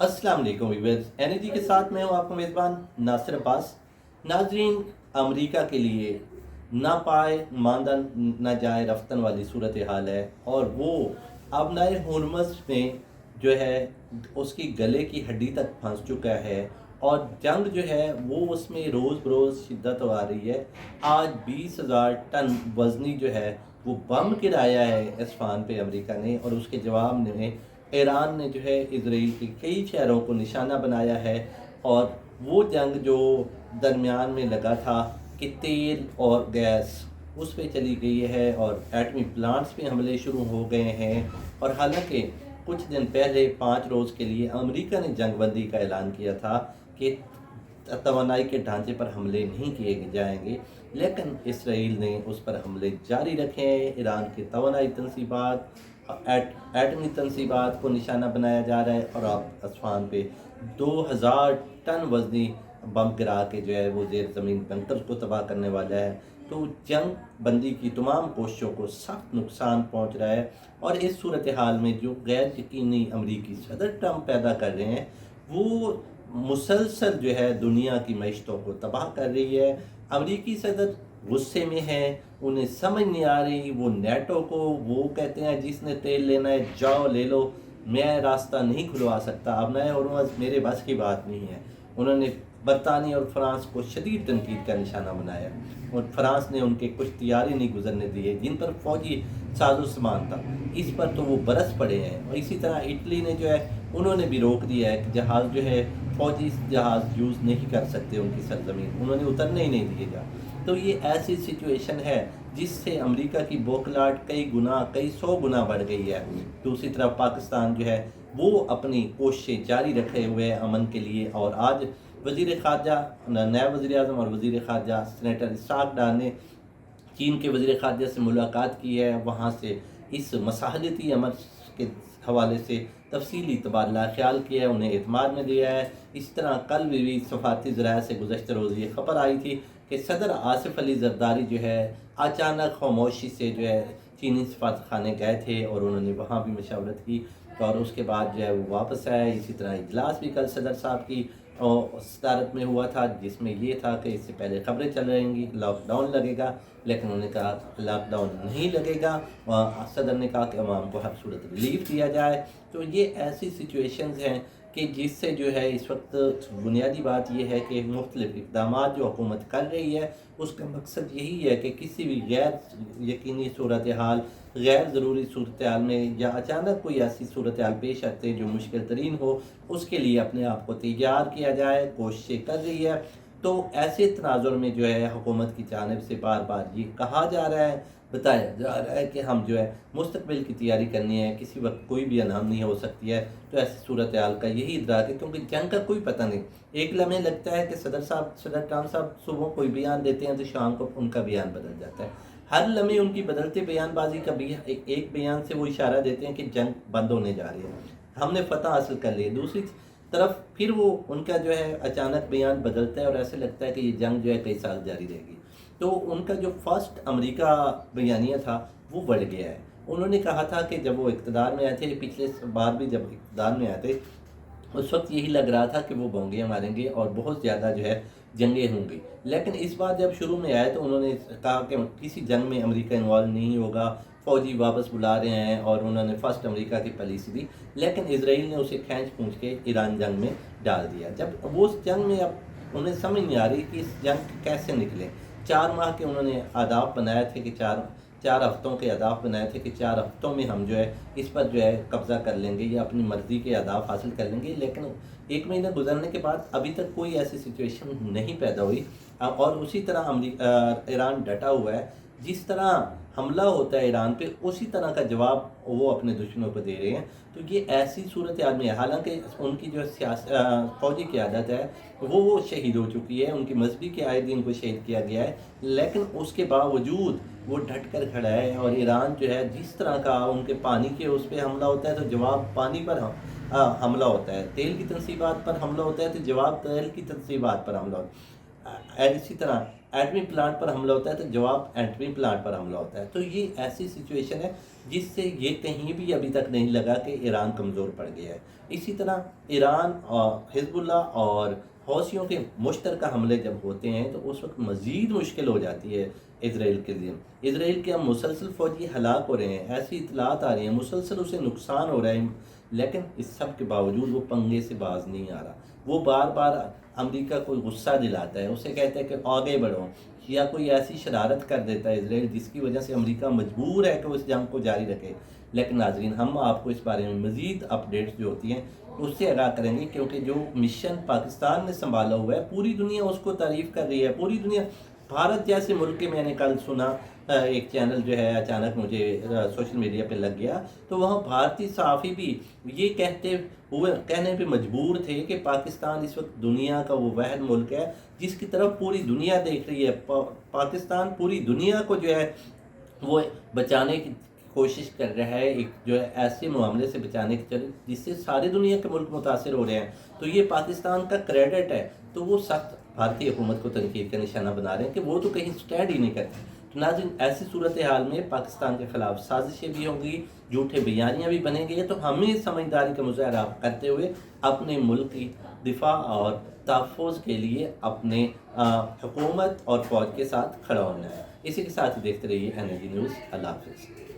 अस्सलाम वालेकुम viewers, energy के साथ मैं हूं आपका मेज़बान नासिर अब्बास। नाजरीन, अमेरिका के लिए ना पाए मानदा ना जाए रफ्तन वाली सूरत हाल है, और वो अबनाए हुरमस में जो है उसकी गले की हड्डी तक फंस चुका है, और जंग जो है वो उसमें रोज़ बरोज़ शिद्दत आ रही है। आज 20,000 टन वज़नी जो है वो बम गिराया है इस्फहान पे अमेरिका ने, और उसके जवाब में ईरान ने जो है इजराइल के कई शहरों को निशाना बनाया है। और वो जंग जो दरमियान में लगा था कि तेल और गैस उस पे चली गई है, और एटमी प्लांट्स पे हमले शुरू हो गए हैं। और हालांकि कुछ दिन पहले 5 रोज़ के लिए अमेरिका ने जंगबंदी का ऐलान किया था कि तवानाई के ढांचे पर हमले नहीं किए जाएंगे, लेकिन इसराइल ने उस पर हमले जारी रखे हैं। ईरान की तवानाई तनसीबात, एटमी तनसीबात को निशाना बनाया जा रहा है, और अब असफान पे 2000 टन वजनी बम गिरा के जो है वो ज़ेर ज़मीन बंकर को तबाह करने वाला है। तो जंग बंदी की तमाम कोशिशों को सख्त नुकसान पहुंच रहा है, और इस सूरत हाल में जो गैर यकीनी अमरीकी सदर ट्रंप पैदा कर रहे हैं वो मुसलसल जो है दुनिया की मईशतों को तबाह कर रही है। अमरीकी सदर गुस्से में है, उन्हें समझ नहीं आ रही। वो नेटो को वो कहते हैं जिसने तेल लेना है जाओ ले लो, मैं रास्ता नहीं खुलवा सकता, अब नए और मेरे बस की बात नहीं है। उन्होंने बरतानिया और फ्रांस को शदीद तनकीद का निशाना बनाया, और फ्रांस ने उनके कुछ तैयारी नहीं गुजरने दी है जिन पर फौजी साजो सामान था, इस पर तो वो बरस पड़े हैं। और इसी तरह इटली ने जो है उन्होंने भी रोक दिया है कि जहाज़ जो है फौजी जहाज़ यूज़ नहीं कर सकते उनकी सरजमीन, उन्होंने उतरने ही नहीं दिएगा। तो ये ऐसी सिचुएशन है जिससे अमेरिका की बौखलाहट कई सौ गुना बढ़ गई है। दूसरी तरफ पाकिस्तान जो है वो अपनी कोशिशें जारी रखे हुए है अमन के लिए, और आज वज़ीर ख़ारजा नायब वज़ीर आज़म और वज़ीर ख़ारजा सेनेटर इस्हाक़ डार ने चीन के वज़ीर ख़ारजा से मुलाकात की है। वहाँ से इस मसाहलती अमल के हवाले से तफसीली तबादला ख्याल किया है, उन्हें एतमाद में दिया है। इस तरह कल भी सफारती ज़राए से गुज़श्ता रोज़ ये ख़बर आई थी कि सदर आसिफ अली ज़रदारी जो है अचानक खामोशी से जो है चीनी सफारत खाने गए थे, और उन्होंने वहाँ भी मशावरत की, और उसके बाद जो है वो वापस आए। इसी तरह इजलास भी कल सदर साहब की सदारत में हुआ था, जिसमें ये था कि इससे पहले खबरें चल रहेंगी लॉकडाउन लगेगा, लेकिन उन्होंने कहा लॉकडाउन नहीं लगेगा। सदर ने कहा कि अवाम को हर सूरत रिलीफ दिया जाए। तो ये ऐसी सिचुएशंस हैं कि जिससे जो है इस वक्त बुनियादी बात यह है कि मुख्तलिफ इक़दाम जो हुकूमत कर रही है उसका मकसद यही है कि किसी भी गैर यकीनी सूरत हाल, गैर ज़रूरी सूरत हाल में, या अचानक कोई ऐसी सूरत हाल पेश आते जो मुश्किल तरीन हो, उसके लिए अपने आप को तैयार किया जाए, कोशिशें कर रही है। तो ऐसे तनाजुर में जो है हुकूमत की जानिब से बार बार ये कहा जा रहा है, बताया जा रहा है कि हम जो है मुस्तकबिल की तैयारी करनी है, किसी वक्त कोई भी अनहोनी हो सकती है। तो ऐसी सूरत हाल का यही इदराक है, क्योंकि जंग का कोई पता नहीं। एक लम्हे लगता है कि सदर ट्रंप साहब सुबह कोई बयान देते हैं तो शाम को उनका बयान बदल जाता है। हर लम्हे उनकी बदलते बयानबाजी का एक बयान से वो इशारा देते हैं कि जंग बंद होने जा रही है, हमने फतह हासिल कर ली है। दूसरी तरफ फिर वो उनका जो है अचानक बयान बदलता है, और ऐसे लगता है कि ये जंग जो है कई साल जारी रहेगी। तो उनका जो फर्स्ट अमेरिका बयानिया था वो बढ़ गया है। उन्होंने कहा था कि जब वो इक़्तिदार में आए थे, पिछले बार भी जब इक़्तिदार में आए थे, उस वक्त यही लग रहा था कि वो बोंगियाँ मारेंगे और बहुत ज़्यादा जो है जंगें होंगी। लेकिन इस बार जब शुरू में आए तो उन्होंने कहा कि किसी जंग में अमेरिका इन्वॉल्व नहीं होगा, फ़ौजी वापस बुला रहे हैं, और उन्होंने फर्स्ट अमेरिका की पॉलिसी दी। लेकिन इसराइल ने उसे खींच पूंछ के ईरान जंग में डाल दिया। जब वो उस जंग में अब उन्हें समझ नहीं आ रही कि इस जंग कैसे निकले। 4 माह के उन्होंने अहदाफ बनाए थे कि चार हफ्तों के अहदाफ बनाए थे कि 4 हफ्तों में हम जो है इस पर जो है कब्ज़ा कर लेंगे या अपनी मर्ज़ी के अहदाफ हासिल कर लेंगे। लेकिन 1 महीना गुजरने के बाद अभी तक कोई ऐसी सिचुएशन नहीं पैदा हुई। और उसी तरह ईरान डटा हुआ है। जिस तरह हमला होता है ईरान पे, उसी तरह का जवाब वो अपने दुश्मनों को दे रहे हैं। तो ये ऐसी सूरत हाल में है। हालांकि उनकी जो फ़ौजी क़यादत है वो शहीद हो चुकी है, उनकी मजहबी क़यादीन को शहीद किया गया है, लेकिन उसके बावजूद वो डट कर खड़ा है। और ईरान जो है जिस तरह का उनके पानी के उस पर हमला होता है तो जवाब पानी पर हमला होता है, तेल की तनसीबात पर हमला होता है तो जवाब तेल की तनसीबात पर हमला होता है। इसी तरह ایٹمی پلانٹ پر حملہ ہوتا ہے تو جواب ایٹمی پلانٹ پر حملہ ہوتا ہے. تو یہ ایسی سچویشن ہے جس سے یہ کہیں بھی ابھی تک نہیں لگا کہ ایران کمزور پڑ گیا ہے. اسی طرح ایران اور حزب اللہ اور حوثیوں کے مشترکہ حملے جب ہوتے ہیں تو اس وقت مزید مشکل ہو جاتی ہے اسرائیل کے لیے. اسرائیل کے اب مسلسل فوجی ہلاک ہو رہے ہیں، ایسی اطلاعات آ رہی ہیں، مسلسل اسے نقصان ہو رہا ہے، لیکن اس سب کے باوجود وہ پنگے سے باز نہیں آ رہا. وہ بار بار امریکہ کو غصہ دلاتا ہے، اسے کہتا ہے کہ آگے بڑھو، یا کوئی ایسی شرارت کر دیتا ہے اسرائیل جس کی وجہ سے امریکہ مجبور ہے کہ وہ اس جنگ کو جاری رکھے. لیکن ناظرین، ہم آپ کو اس بارے میں مزید اپڈیٹس جو ہوتی ہیں اس سے آگاہ کریں گے، کیونکہ جو مشن پاکستان نے سنبھالا ہوا ہے پوری دنیا اس کو تعریف کر رہی ہے. پوری دنیا، بھارت جیسے ملک کے، میں نے کل سنا ایک چینل جو ہے اچانک مجھے سوشل میڈیا پہ لگ گیا، تو وہاں بھارتی صحافی بھی یہ کہنے پہ مجبور تھے کہ پاکستان اس وقت دنیا کا وہ واحد ملک ہے جس کی طرف پوری دنیا دیکھ رہی ہے. پاکستان پوری دنیا کو جو ہے وہ بچانے کی کوشش کر رہا ہے، ایک جو ہے ایسے معاملے سے بچانے کی جس سے ساری دنیا کے ملک متاثر ہو رہے ہیں. تو یہ پاکستان کا کریڈٹ ہے. تو وہ سخت بھارتی حکومت کو تنقید کا نشانہ بنا رہے ہیں کہ وہ تو کہیں سٹینڈ ہی نہیں کرتے. تو ناظرین، ایسی صورتحال میں پاکستان کے خلاف سازشیں بھی ہوں گی، جھوٹے بیانیاں بھی بنیں گے. تو ہمیں سمجھداری کا مظاہرہ کرتے ہوئے اپنے ملک کی دفاع اور تحفظ کے لیے اپنے حکومت اور فوج کے ساتھ کھڑا ہونا ہے. اسی کے ساتھ دیکھتے رہیے NLG نیوز. اللہ حافظ.